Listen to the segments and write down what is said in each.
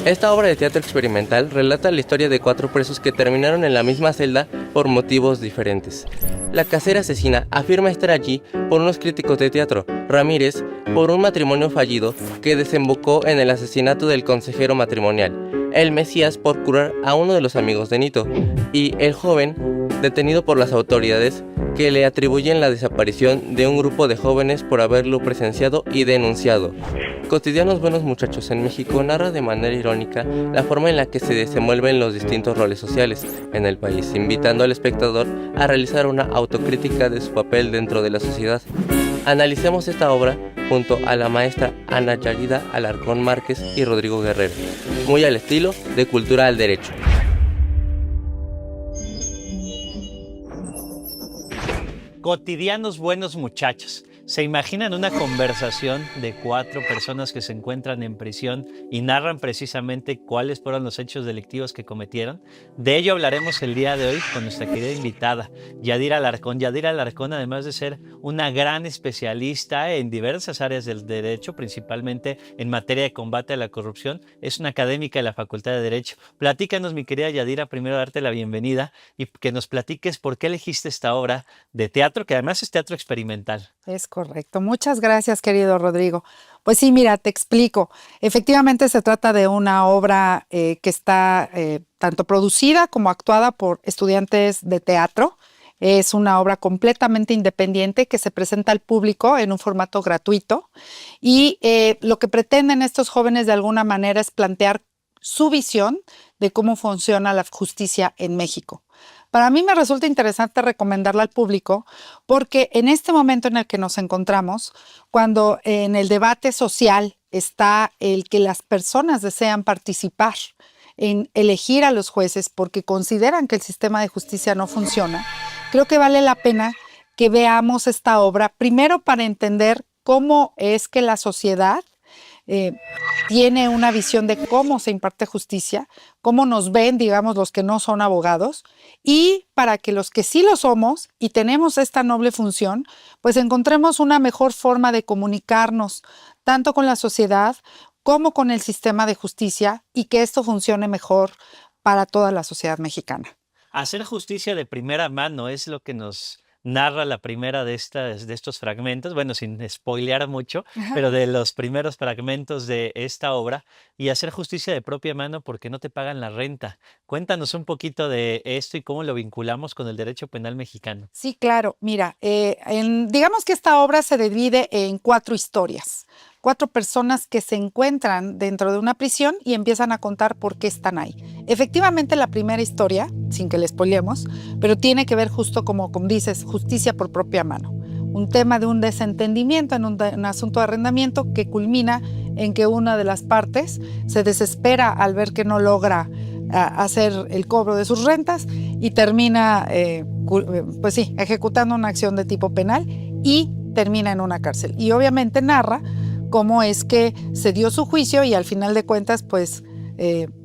Esta obra de teatro experimental relata la historia de 4 presos que terminaron en la misma celda por motivos diferentes. La casera asesina afirma estar allí por unos críticos de teatro, Ramírez por un matrimonio fallido que desembocó en el asesinato del consejero matrimonial, el Mesías por curar a uno de los amigos de Nito, y el joven detenido por las autoridades que le atribuyen la desaparición de un grupo de jóvenes por haberlo presenciado y denunciado. Cotidianos Buenos Muchachos en México narra de manera irónica la forma en la que se desenvuelven los distintos roles sociales en el país, invitando al espectador a realizar una autocrítica de su papel dentro de la sociedad. Analicemos esta obra junto a la maestra Ana Yadira Alarcón Márquez y Rodrigo Guerrero, muy al estilo de Cultura al Derecho. Cotidianos Buenos Muchachos. ¿Se imaginan una conversación de 4 personas que se encuentran en prisión y narran precisamente cuáles fueron los hechos delictivos que cometieron? De ello hablaremos el día de hoy con nuestra querida invitada, Yadira Alarcón. Yadira Alarcón, además de ser una gran especialista en diversas áreas del derecho, principalmente en materia de combate a la corrupción, es una académica de la Facultad de Derecho. Platícanos, mi querida Yadira, primero darte la bienvenida y que nos platiques por qué elegiste esta obra de teatro, que además es teatro experimental. Es correcto. Muchas gracias, querido Rodrigo. Pues sí, mira, te explico. Efectivamente se trata de una obra que está tanto producida como actuada por estudiantes de teatro. Es una obra completamente independiente que se presenta al público en un formato gratuito y lo que pretenden estos jóvenes de alguna manera es plantear su visión de cómo funciona la justicia en México. Para mí me resulta interesante recomendarla al público porque en este momento en el que nos encontramos, cuando en el debate social está el que las personas desean participar en elegir a los jueces porque consideran que el sistema de justicia no funciona, creo que vale la pena que veamos esta obra, primero para entender cómo es que la sociedad tiene una visión de cómo se imparte justicia, cómo nos ven, digamos, los que no son abogados, y para que los que sí lo somos y tenemos esta noble función, pues encontremos una mejor forma de comunicarnos, tanto con la sociedad como con el sistema de justicia, y que esto funcione mejor para toda la sociedad mexicana. Hacer justicia de primera mano es lo que nos narra la primera de estos fragmentos, bueno, sin spoilear mucho, pero de los primeros fragmentos de esta obra, y hacer justicia de propia mano porque no te pagan la renta. Cuéntanos un poquito de esto y cómo lo vinculamos con el derecho penal mexicano. Sí, claro. Mira, digamos que esta obra se divide en 4 historias. 4 personas que se encuentran dentro de una prisión y empiezan a contar por qué están ahí. Efectivamente, la primera historia, sin que le spoilemos, pero tiene que ver justo como dices, justicia por propia mano. Un tema de un desentendimiento en un asunto de arrendamiento que culmina en que una de las partes se desespera al ver que no logra hacer el cobro de sus rentas y termina, pues sí, ejecutando una acción de tipo penal y termina en una cárcel. Y obviamente narra cómo es que se dio su juicio y al final de cuentas, pues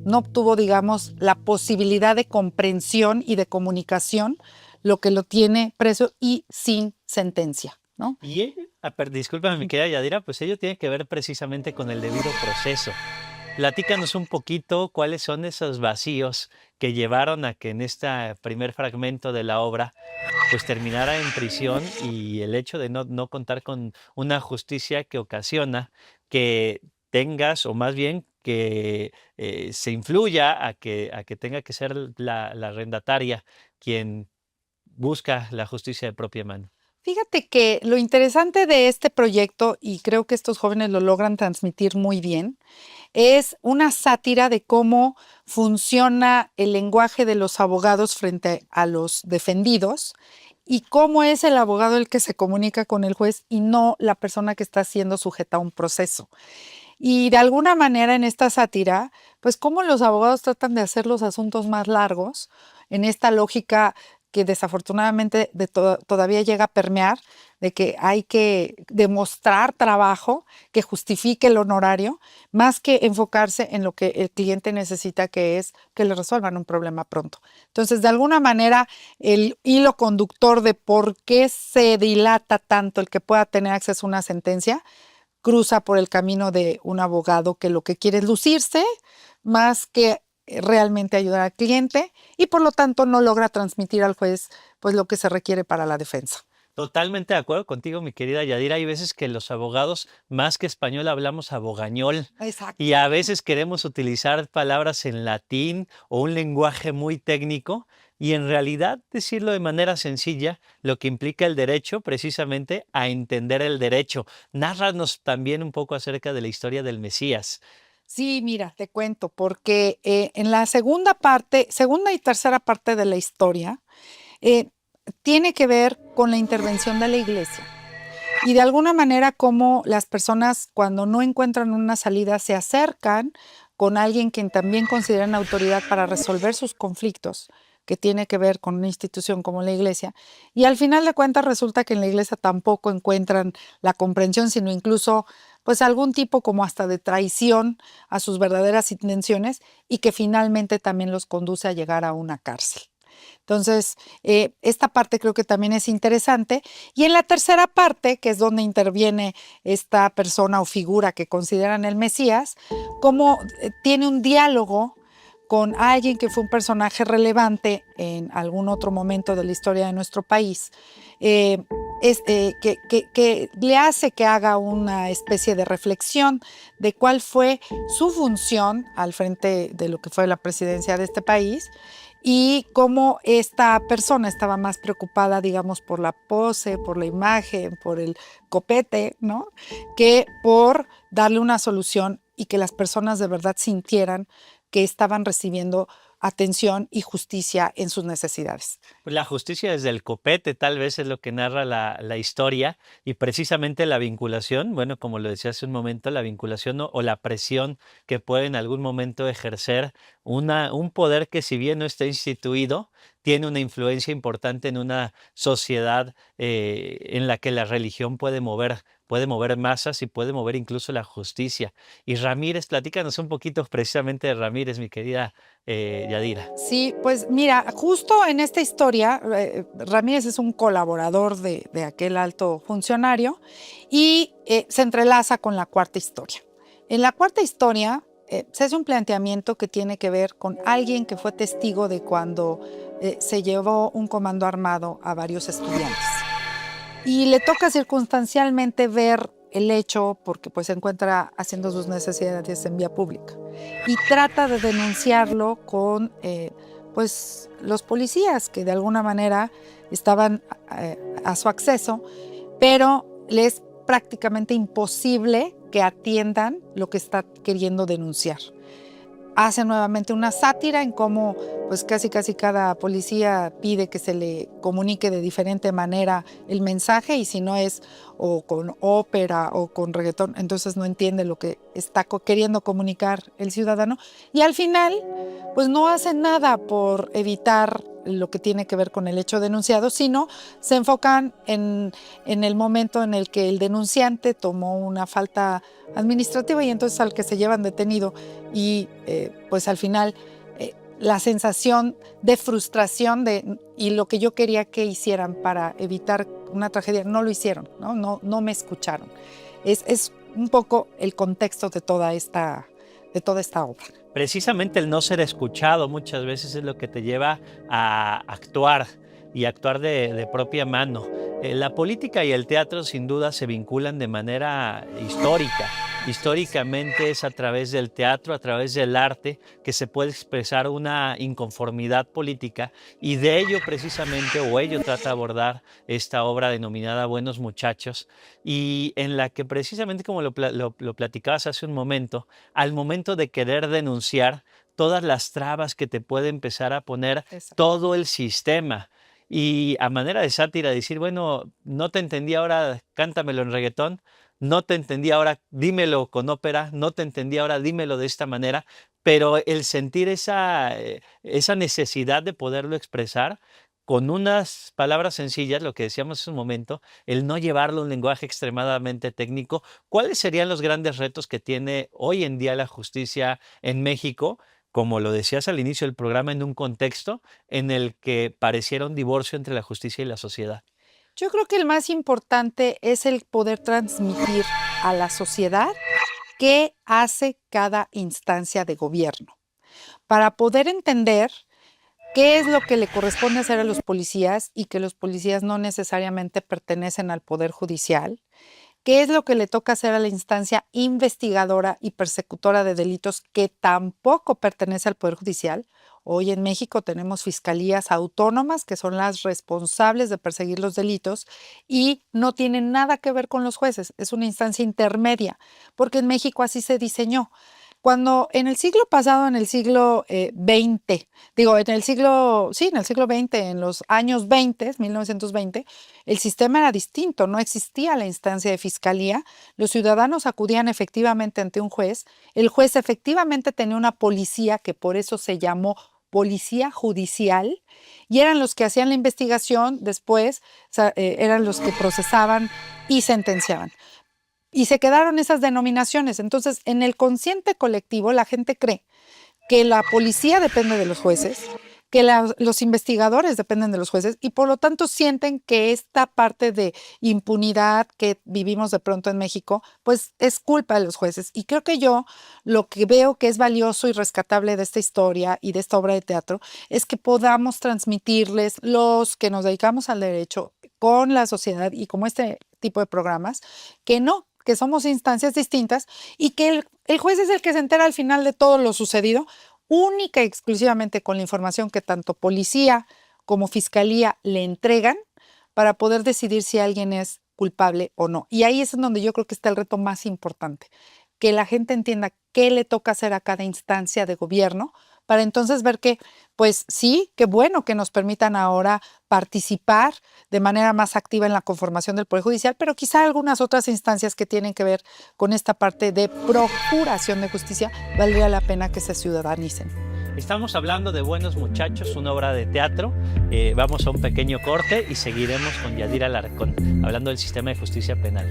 no obtuvo, digamos, la posibilidad de comprensión y de comunicación, lo que lo tiene preso y sin sentencia, ¿no? Y discúlpame, mi querida Yadira, pues ello tiene que ver precisamente con el debido proceso. Platícanos un poquito cuáles son esos vacíos que llevaron a que en este primer fragmento de la obra pues terminara en prisión, y el hecho de no contar con una justicia que ocasiona que tengas, o más bien que se influya a que tenga que ser la arrendataria quien busca la justicia de propia mano. Fíjate que lo interesante de este proyecto, y creo que estos jóvenes lo logran transmitir muy bien, es una sátira de cómo funciona el lenguaje de los abogados frente a los defendidos y cómo es el abogado el que se comunica con el juez y no la persona que está siendo sujeta a un proceso. Y de alguna manera en esta sátira, pues cómo los abogados tratan de hacer los asuntos más largos en esta lógica que desafortunadamente todavía llega a permear, de que hay que demostrar trabajo que justifique el honorario, más que enfocarse en lo que el cliente necesita, que es que le resuelvan un problema pronto. Entonces, de alguna manera, el hilo conductor de por qué se dilata tanto el que pueda tener acceso a una sentencia cruza por el camino de un abogado que lo que quiere es lucirse más que realmente ayudar al cliente y por lo tanto no logra transmitir al juez pues lo que se requiere para la defensa. Totalmente de acuerdo contigo, mi querida Yadira. Hay veces que los abogados, más que español, hablamos abogañol Exacto. y a veces queremos utilizar palabras en latín o un lenguaje muy técnico y en realidad decirlo de manera sencilla, lo que implica el derecho precisamente a entender el derecho. Nárranos también un poco acerca de la historia del Mesías. Sí, mira, te cuento, porque en la segunda y tercera parte de la historia, eh, tiene que ver con la intervención de la iglesia. Y de alguna manera como las personas cuando no encuentran una salida se acercan con alguien quien también consideran autoridad para resolver sus conflictos, que tiene que ver con una institución como la iglesia. Y al final de cuentas resulta que en la iglesia tampoco encuentran la comprensión, sino incluso pues algún tipo como hasta de traición a sus verdaderas intenciones y que finalmente también los conduce a llegar a una cárcel. Entonces, esta parte creo que también es interesante. Y en la tercera parte, que es donde interviene esta persona o figura que consideran el Mesías, cómo tiene un diálogo con alguien que fue un personaje relevante en algún otro momento de la historia de nuestro país, que le hace que haga una especie de reflexión de cuál fue su función al frente de lo que fue la presidencia de este país y cómo esta persona estaba más preocupada, digamos, por la pose, por la imagen, por el copete, ¿no? Que por darle una solución y que las personas de verdad sintieran que estaban recibiendo atención y justicia en sus necesidades. Pues la justicia desde el copete tal vez es lo que narra la historia y precisamente la vinculación, bueno, como lo decía hace un momento, la vinculación o la presión que puede en algún momento ejercer un poder que si bien no está instituido, tiene una influencia importante en una sociedad en la que la religión puede mover masas y puede mover incluso la justicia. Y Ramírez, platícanos un poquito precisamente de Ramírez, mi querida Yadira. Sí, pues mira, justo en esta historia, Ramírez es un colaborador de aquel alto funcionario y se entrelaza con la cuarta historia. En la cuarta historia se hace un planteamiento que tiene que ver con alguien que fue testigo de cuando se llevó un comando armado a varios estudiantes. Y le toca circunstancialmente ver el hecho porque pues se encuentra haciendo sus necesidades en vía pública y trata de denunciarlo con pues los policías que de alguna manera estaban a su acceso, pero le es prácticamente imposible que atiendan lo que está queriendo denunciar. Hace nuevamente una sátira en cómo pues casi cada policía pide que se le comunique de diferente manera el mensaje y si no es o con ópera o con reggaetón, entonces no entiende lo que está queriendo comunicar el ciudadano y al final pues no hace nada por evitar lo que tiene que ver con el hecho denunciado, sino se enfocan en el momento en el que el denunciante tomó una falta administrativa y entonces al que se llevan detenido y pues al final la sensación de frustración y lo que yo quería que hicieran para evitar una tragedia, no lo hicieron, no me escucharon. Es un poco el contexto de toda esta obra. Precisamente el no ser escuchado muchas veces es lo que te lleva a actuar y actuar de propia mano. La política y el teatro sin duda se vinculan de manera histórica. Históricamente es a través del teatro, a través del arte, que se puede expresar una inconformidad política y de ello precisamente, o ello trata de abordar esta obra denominada Buenos Muchachos y en la que precisamente como lo platicabas hace un momento, al momento de querer denunciar todas las trabas que te puede empezar a poner todo el sistema. Y a manera de sátira decir, bueno, no te entendí ahora, cántamelo en reggaetón, no te entendí, ahora dímelo con ópera, no te entendí, ahora dímelo de esta manera, pero el sentir esa necesidad de poderlo expresar con unas palabras sencillas, lo que decíamos hace un momento, el no llevarlo a un lenguaje extremadamente técnico. ¿Cuáles serían los grandes retos que tiene hoy en día la justicia en México? Como lo decías al inicio del programa, en un contexto en el que pareciera un divorcio entre la justicia y la sociedad. Yo creo que el más importante es el poder transmitir a la sociedad qué hace cada instancia de gobierno, para poder entender qué es lo que le corresponde hacer a los policías y que los policías no necesariamente pertenecen al Poder Judicial, qué es lo que le toca hacer a la instancia investigadora y persecutora de delitos que tampoco pertenece al Poder Judicial. Hoy en México tenemos fiscalías autónomas que son las responsables de perseguir los delitos y no tienen nada que ver con los jueces, es una instancia intermedia, porque en México así se diseñó. Cuando en el siglo pasado, en el siglo XX, en el siglo XX, en los años 20, 1920, el sistema era distinto, no existía la instancia de fiscalía, los ciudadanos acudían efectivamente ante un juez, el juez efectivamente tenía una policía que por eso se llamó policía judicial y eran los que hacían la investigación, después eran los que procesaban y sentenciaban. Y se quedaron esas denominaciones. Entonces, en el consciente colectivo, la gente cree que la policía depende de los jueces, que los investigadores dependen de los jueces y por lo tanto sienten que esta parte de impunidad que vivimos de pronto en México, pues es culpa de los jueces. Y creo que yo lo que veo que es valioso y rescatable de esta historia y de esta obra de teatro es que podamos transmitirles los que nos dedicamos al derecho con la sociedad y como este tipo de programas, que no, que somos instancias distintas y que el juez es el que se entera al final de todo lo sucedido, única y exclusivamente con la información que tanto policía como fiscalía le entregan para poder decidir si alguien es culpable o no. Y ahí es en donde yo creo que está el reto más importante, que la gente entienda qué le toca hacer a cada instancia de gobierno para entonces ver que, pues sí, qué bueno que nos permitan ahora participar de manera más activa en la conformación del Poder Judicial, pero quizá algunas otras instancias que tienen que ver con esta parte de procuración de justicia, valdría la pena que se ciudadanicen. Estamos hablando de Buenos Muchachos, una obra de teatro. Vamos a un pequeño corte y seguiremos con Yadira Alarcón, hablando del sistema de justicia penal.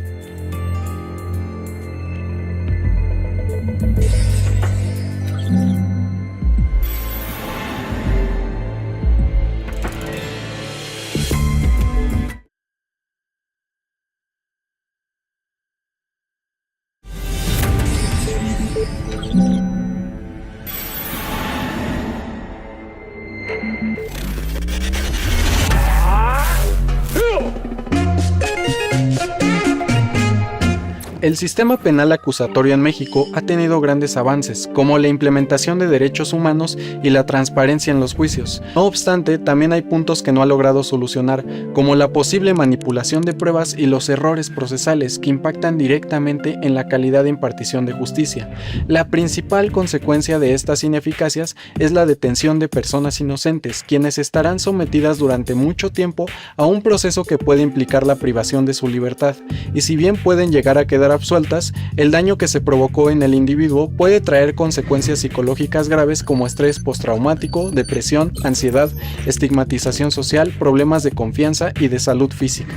El sistema penal acusatorio en México ha tenido grandes avances, como la implementación de derechos humanos y la transparencia en los juicios. No obstante, también hay puntos que no ha logrado solucionar, como la posible manipulación de pruebas y los errores procesales que impactan directamente en la calidad de impartición de justicia. La principal consecuencia de estas ineficacias es la detención de personas inocentes, quienes estarán sometidas durante mucho tiempo a un proceso que puede implicar la privación de su libertad, y si bien pueden llegar a quedar absueltas, el daño que se provocó en el individuo puede traer consecuencias psicológicas graves como estrés postraumático, depresión, ansiedad, estigmatización social, problemas de confianza y de salud física.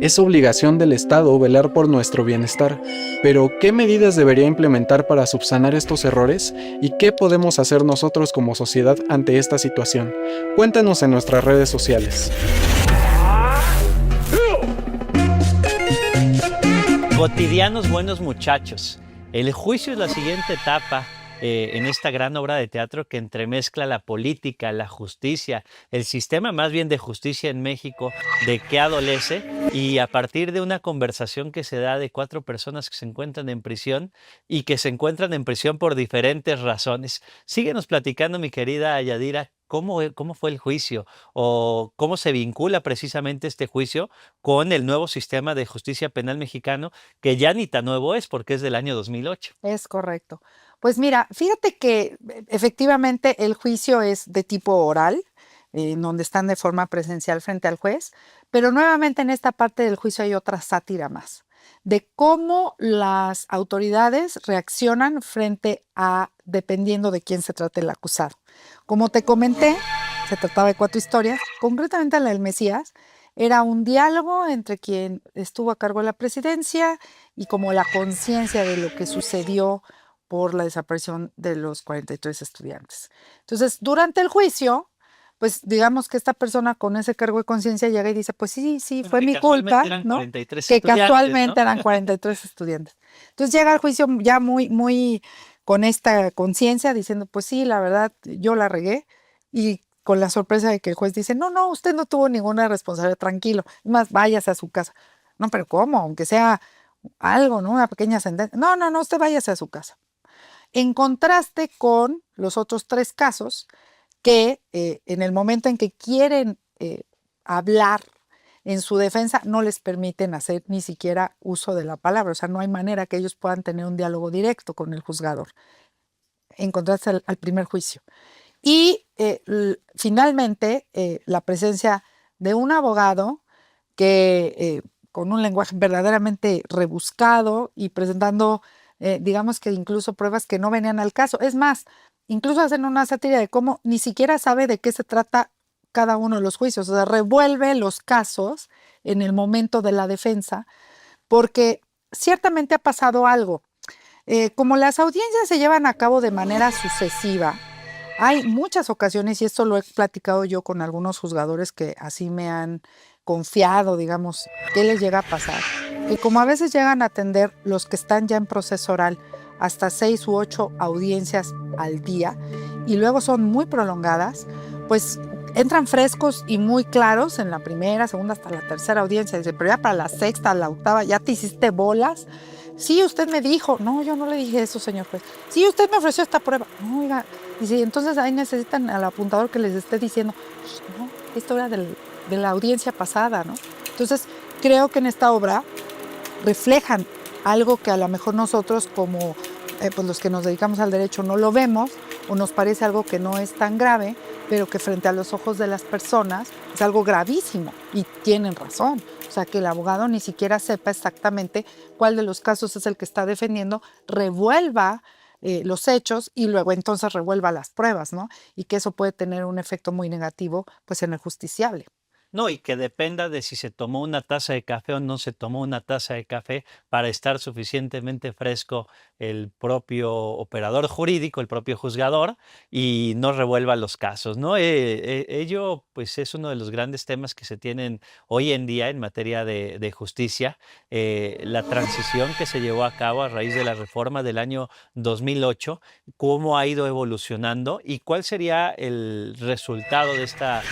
Es obligación del Estado velar por nuestro bienestar, pero ¿qué medidas debería implementar para subsanar estos errores? ¿Y qué podemos hacer nosotros como sociedad ante esta situación? Cuéntanos en nuestras redes sociales. Cotidianos Buenos Muchachos. El juicio es la siguiente etapa en esta gran obra de teatro que entremezcla la política, la justicia, el sistema más bien de justicia en México, de qué adolece, y a partir de una conversación que se da de 4 personas que se encuentran en prisión y que se encuentran en prisión por diferentes razones. Síguenos platicando, mi querida Yadira. ¿Cómo fue el juicio o cómo se vincula precisamente este juicio con el nuevo sistema de justicia penal mexicano, que ya ni tan nuevo es porque es del año 2008? Es correcto. Pues mira, fíjate que efectivamente el juicio es de tipo oral, en donde están de forma presencial frente al juez, pero nuevamente en esta parte del juicio hay otra sátira más. de cómo las autoridades reaccionan frente a, dependiendo de quién se trate el acusado. Como te comenté, se trataba de 4 historias, concretamente la del Mesías, era un diálogo entre quien estuvo a cargo de la presidencia y como la conciencia de lo que sucedió por la desaparición de los 43 estudiantes. Entonces, durante el juicio, pues digamos que esta persona con ese cargo de conciencia llega y dice, pues sí, fue mi culpa, Eran ¿no? 43 Que estudiantes, casualmente ¿no? eran 43 estudiantes. Entonces llega al juicio ya muy con esta conciencia diciendo, pues sí, la verdad, yo la regué, y con la sorpresa de que el juez dice, no, usted no tuvo ninguna responsabilidad, tranquilo, es más, váyase a su casa. No, pero ¿cómo? Aunque sea algo, ¿no? Una pequeña sentencia. No, usted váyase a su casa. En contraste con los otros 3 casos que en el momento en que quieren hablar en su defensa, no les permiten hacer ni siquiera uso de la palabra. O sea, no hay manera que ellos puedan tener un diálogo directo con el juzgador, en contraste al primer juicio. Y finalmente, la presencia de un abogado que con un lenguaje verdaderamente rebuscado y presentando, digamos que incluso pruebas que no venían al caso. Es más, incluso hacen una sátira de cómo ni siquiera sabe de qué se trata cada uno de los juicios. O sea, revuelve los casos en el momento de la defensa, porque ciertamente ha pasado algo. Como las audiencias se llevan a cabo de manera sucesiva, hay muchas ocasiones, y esto lo he platicado yo con algunos juzgadores que así me han confiado, digamos, qué les llega a pasar, que como a veces llegan a atender los que están ya en proceso oral hasta 6 u 8 audiencias al día y luego son muy prolongadas, pues entran frescos y muy claros en la primera, segunda, hasta la tercera audiencia. Dice, pero ya para la sexta, la octava, ya te hiciste bolas. Sí, usted me dijo. No, yo no le dije eso, señor juez. Sí, usted me ofreció esta prueba. No, oiga. Dice, entonces ahí necesitan al apuntador que les esté diciendo, no, esto era de la audiencia pasada, ¿no? Entonces, creo que en esta obra reflejan algo que a lo mejor nosotros como pues los que nos dedicamos al derecho no lo vemos o nos parece algo que no es tan grave, pero que frente a los ojos de las personas es algo gravísimo y tienen razón. O sea, que el abogado ni siquiera sepa exactamente cuál de los casos es el que está defendiendo, revuelva los hechos y luego entonces revuelva las pruebas, ¿no? Y que eso puede tener un efecto muy negativo pues en el justiciable. No, y que dependa de si se tomó una taza de café o no se tomó una taza de café para estar suficientemente fresco el propio operador jurídico, el propio juzgador, y no revuelva los casos, ¿no? Ello, pues, es uno de los grandes temas que se tienen hoy en día en materia de justicia. La transición que se llevó a cabo a raíz de la reforma del año 2008, cómo ha ido evolucionando y cuál sería el resultado de esta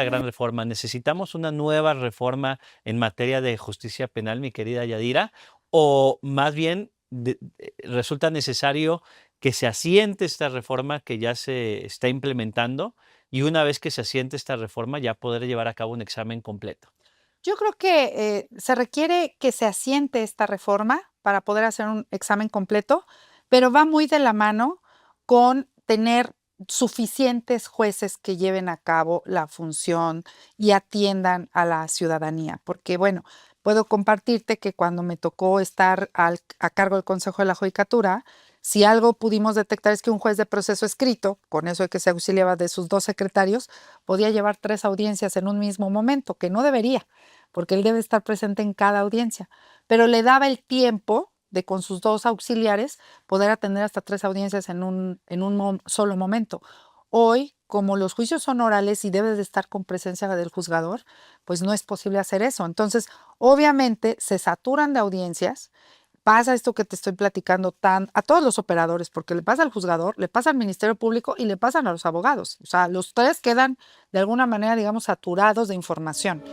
gran reforma. ¿Necesitamos una nueva reforma en materia de justicia penal, mi querida Yadira? ¿O más bien resulta necesario que se asiente esta reforma que ya se está implementando y una vez que se asiente esta reforma ya poder llevar a cabo un examen completo? Yo creo que se requiere que se asiente esta reforma para poder hacer un examen completo, pero va muy de la mano con tener suficientes jueces que lleven a cabo la función y atiendan a la ciudadanía. Porque, bueno, puedo compartirte que cuando me tocó estar a cargo del Consejo de la Judicatura, si algo pudimos detectar es que un juez de proceso escrito, con eso de que se auxiliaba de sus 2 secretarios, podía llevar 3 audiencias en un mismo momento, que no debería, porque él debe estar presente en cada audiencia, pero le daba el tiempo de con sus 2 auxiliares poder atender hasta 3 audiencias en un solo momento. Hoy, como los juicios son orales y debes de estar con presencia del juzgador, pues no es posible hacer eso. Entonces, obviamente, se saturan de audiencias. Pasa esto que te estoy platicando a todos los operadores, porque le pasa al juzgador, le pasa al Ministerio Público y le pasan a los abogados. O sea, los 3 quedan de alguna manera, digamos, saturados de información.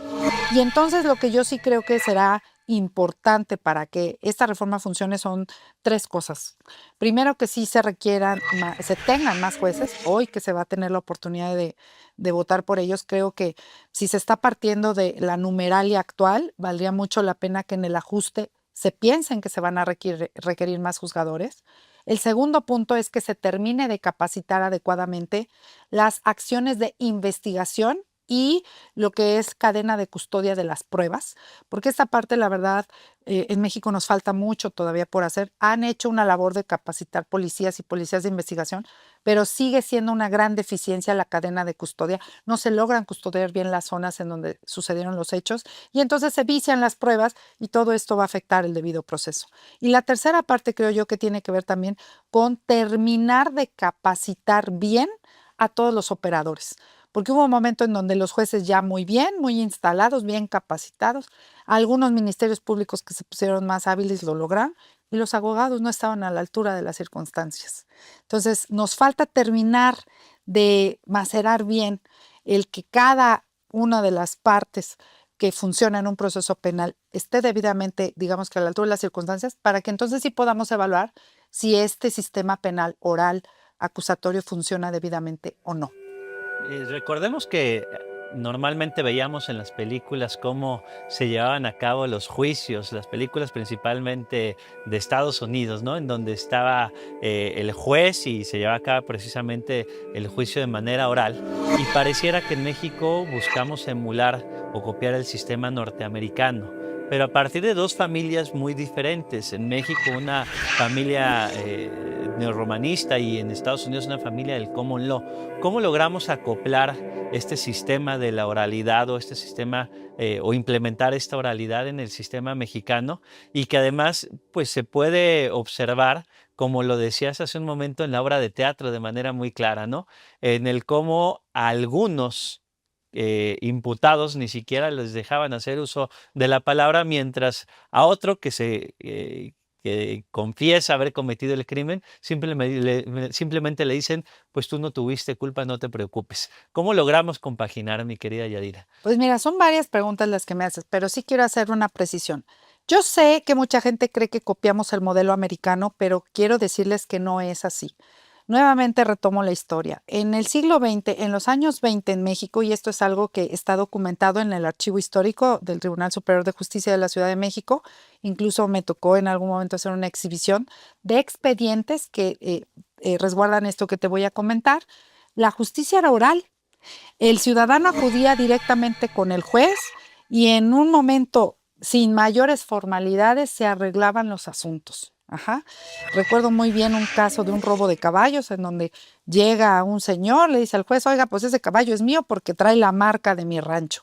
Y entonces lo que yo sí creo que será importante para que esta reforma funcione son 3 cosas. Primero, que sí se requieran, se tengan más jueces. Hoy que se va a tener la oportunidad de votar por ellos, creo que si se está partiendo de la numeralia actual, valdría mucho la pena que en el ajuste se piensen que se van a requerir más juzgadores. El segundo punto es que se termine de capacitar adecuadamente las acciones de investigación y lo que es cadena de custodia de las pruebas, porque esta parte, la verdad, en México nos falta mucho todavía por hacer. Han hecho una labor de capacitar policías y policías de investigación, pero sigue siendo una gran deficiencia la cadena de custodia. No se logran custodiar bien las zonas en donde sucedieron los hechos y entonces se vician las pruebas y todo esto va a afectar el debido proceso. Y la tercera parte creo yo que tiene que ver también con terminar de capacitar bien a todos los operadores. Porque hubo un momento en donde los jueces ya muy bien, muy instalados, bien capacitados, algunos ministerios públicos que se pusieron más hábiles lo lograron y los abogados no estaban a la altura de las circunstancias. Entonces, nos falta terminar de macerar bien el que cada una de las partes que funciona en un proceso penal esté debidamente, digamos que a la altura de las circunstancias, para que entonces sí podamos evaluar si este sistema penal oral acusatorio funciona debidamente o no. Recordemos que normalmente veíamos en las películas cómo se llevaban a cabo los juicios, las películas principalmente de Estados Unidos, ¿no? En donde estaba el juez y se llevaba a cabo precisamente el juicio de manera oral. Y pareciera que en México buscamos emular o copiar el sistema norteamericano, pero a partir de dos familias muy diferentes. En México una familia neorromanista y en Estados Unidos una familia del common law. ¿Cómo logramos acoplar este sistema de la oralidad o este sistema o implementar esta oralidad en el sistema mexicano y que además pues se puede observar, como lo decías hace un momento en la obra de teatro de manera muy clara, ¿no? En el cómo a algunos imputados ni siquiera les dejaban hacer uso de la palabra, mientras a otro que confiesa haber cometido el crimen, simplemente le dicen, pues tú no tuviste culpa, no te preocupes. ¿Cómo logramos compaginar, mi querida Yadira? Pues mira, son varias preguntas las que me haces, pero sí quiero hacer una precisión. Yo sé que mucha gente cree que copiamos el modelo americano, pero quiero decirles que no es así. Nuevamente retomo la historia. En el siglo XX, en los años 20 en México, y esto es algo que está documentado en el Archivo Histórico del Tribunal Superior de Justicia de la Ciudad de México, incluso me tocó en algún momento hacer una exhibición de expedientes que resguardan esto que te voy a comentar. La justicia era oral. El ciudadano acudía directamente con el juez y en un momento, sin mayores formalidades, se arreglaban los asuntos. Ajá. Recuerdo muy bien un caso de un robo de caballos en donde llega un señor, le dice al juez, oiga, pues ese caballo es mío porque trae la marca de mi rancho.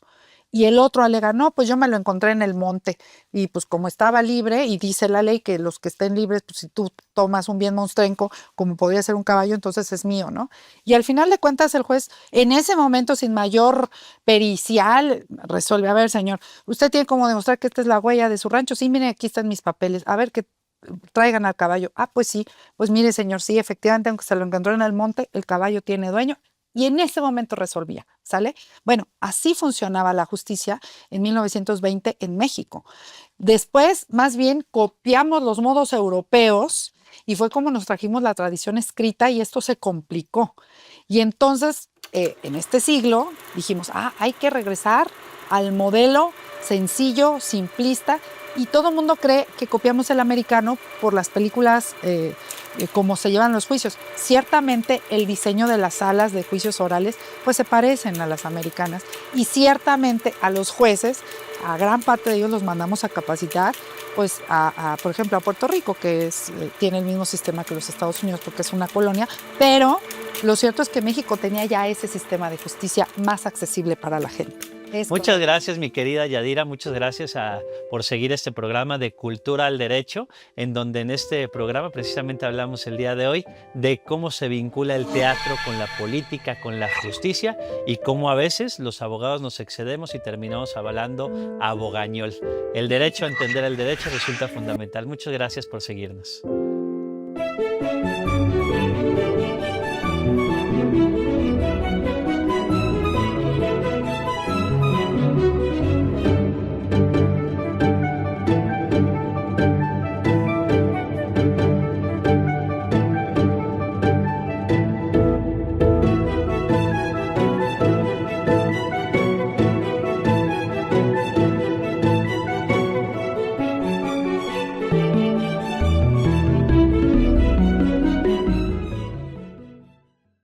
Y el otro alega, no, pues yo me lo encontré en el monte y pues como estaba libre y dice la ley que los que estén libres, pues si tú tomas un bien monstrenco, como podría ser un caballo, entonces es mío, ¿no? Y al final de cuentas el juez, en ese momento sin mayor pericial, resuelve, a ver señor, usted tiene como demostrar que esta es la huella de su rancho, sí, mire, aquí están mis papeles, a ver que traigan al caballo. Ah, pues sí, pues mire señor, sí, efectivamente, aunque se lo encontró en el monte, el caballo tiene dueño. Y en ese momento resolvía, ¿sale? Bueno, así funcionaba la justicia en 1920 en México. Después, más bien, copiamos los modos europeos y fue como nos trajimos la tradición escrita y esto se complicó. Y entonces, en este siglo, dijimos, hay que regresar al modelo sencillo, simplista, y todo el mundo cree que copiamos el americano por las películas, cómo se llevan los juicios. Ciertamente el diseño de las salas de juicios orales pues se parecen a las americanas y ciertamente a los jueces, a gran parte de ellos los mandamos a capacitar, pues por ejemplo a Puerto Rico, que tiene el mismo sistema que los Estados Unidos porque es una colonia, pero lo cierto es que México tenía ya ese sistema de justicia más accesible para la gente. Muchas gracias, mi querida Yadira, muchas gracias por seguir este programa de Cultura al Derecho, en donde en este programa precisamente hablamos el día de hoy de cómo se vincula el teatro con la política, con la justicia y cómo a veces los abogados nos excedemos y terminamos avalando a Bogañol. El derecho a entender el derecho resulta fundamental. Muchas gracias por seguirnos.